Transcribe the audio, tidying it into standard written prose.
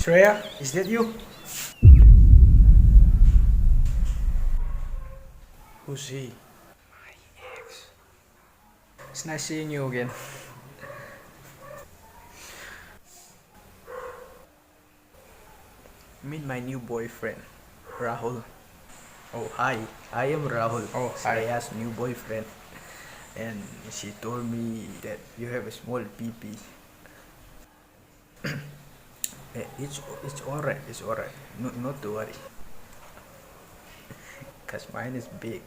Shreya, is that you? Who's he? My ex. It's nice seeing you again. Meet my new boyfriend, Rahul. Oh, hi. I am Rahul, Oh, hi. Shreya's new boyfriend. And she told me that you have a small PP. It's alright, it's alright. Not to worry. Cause mine is big.